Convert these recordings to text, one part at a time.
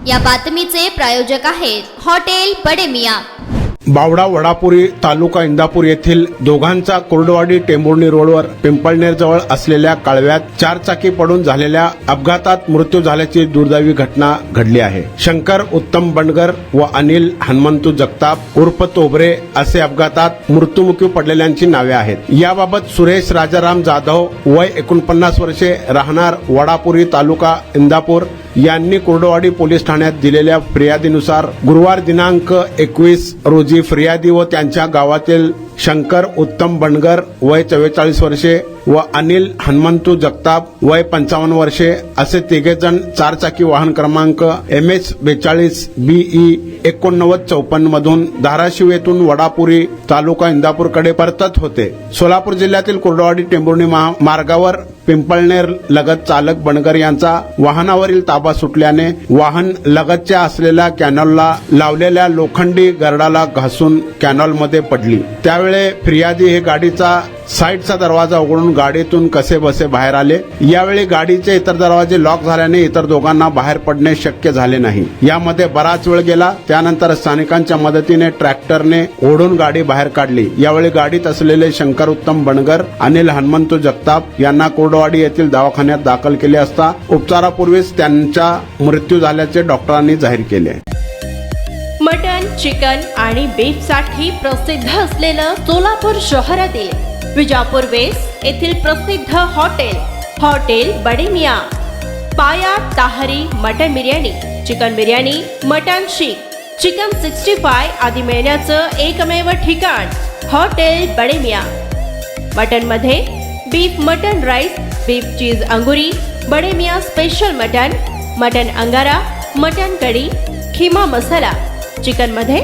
या बातमीचे प्रायोजक आहेत हॉटेल बडे मियां। बावडा वडापुरी तालुका इंदापूर येथील दोघांचा कुर्डवाडी टेंभुर्णी रोडवर पिंपळनेर जवळ असलेल्या कालव्यात चारचाकी पडून झालेल्या अपघातात मृत्यू झाल्याची दुर्दैवी घटना घडली आहे। शंकर उत्तम बंडगर व अनिल हनुमंतू जगताप उर्फ तोबरे असे अपघातात मृत्युमुखी पडलेल्यांची नावे आहेत। याबाबत सुरेश राजाराम जाधव वय 49 वर्षे राहणार वडापुरी तालुका इंदापूर यांनी कुर्डवाडी पोलीस ठाण्यात दिलेल्या फिर्यादीनुसार गुरुवार दिनांक 21 रोजी फिर्यादी व त्यांच्या गावातील शंकर उत्तम बंडगर वय 44 वर्षे व अनिल हनुमंतू जगताप वय 55 वर्षे असे तिघे जण चारचाकी वाहन क्रमांक MS 42 BE 8954 मधून धाराशिव येथून वडापुरी तालुका इंदापूरकडे परतत होते। सोलापूर जिल्ह्यातील कुर्डवाडी टेंभुर्णी मार्गावर पिंपळनेर लगत चालक बंडगर यांचा वाहनावरील ताबा सुटल्याने वाहन लगतच्या असलेल्या कॅनॉलला लावलेल्या लोखंडी गर्डाला घासून कॅनॉलमध्ये पडली। त्यावेळी फिर्यादी हे गाडीचा साईडचा दरवाजा उघडून गाडीतून कसे बसे बाहेर आले। यावेळी गाडीचे इतर दरवाजे लॉक झाल्याने इतर दोघांना बाहेर पडणे शक्य झाले नाही। यामध्ये बराच वेळ गेला। त्यानंतर स्थानिकांच्या मदतीने ट्रॅक्टरने ओढून गाडी बाहेर काढली। यावेळी गाडीत असलेले शंकर उत्तम बंडगर अनिल हनुमंतू जगताप यांना कुर्डवाडी येथील दवाखान्यात दाखल केले असता उपचारापूर्वीच त्यांचा मृत्यू झाल्याचे डॉक्टरांनी जाहीर केले। मटन, चिकन आणि बीफ साठी प्रसिद्ध असलेलं सोलापूर शहरातील विजापूर वेस्ट येथील प्रसिद्ध hotel Bade Miyan. Paya tahari mutton biryani, chicken biryani, mutton seekh, chicken 65 आदी मिळण्याचं एकमेव ठिकाण हॉटेल बडे मियां। मटन मध्ये beef mutton rice, beef cheese angoori, Bade Miyan special mutton, mutton angara, mutton kadhi, keema masala. Chicken मध्ये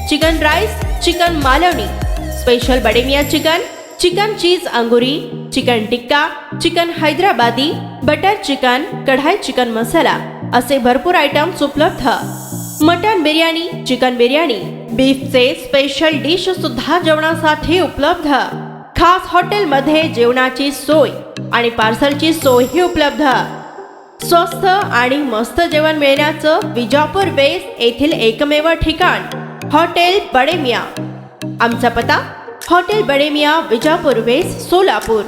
chicken rice, chicken Malvani, special Bade Miyan chicken, chicken cheese angoori, chicken tikka, chicken Hyderabadi, butter chicken, kadhai chicken masala असे भरपूर आयटम्स उपलब्ध। मटन बिर्याणी, चिकन बिर्याणी, बीफचे स्पेशल डिश सुद्धा जेवणासाठी उपलब्ध। खास हॉटेलमध्ये जेवणाची सोय आणि पार्सलची सोयही उपलब्ध। स्वस्त आणि मस्त जेवण मिळण्याचं विजापूर वेस्ट येथील एकमेव ठिकाण हॉटेल बडे मियां। आमचा पत्ता हॉटेल बडे मियां, विजापूर वेस्ट, सोलापूर।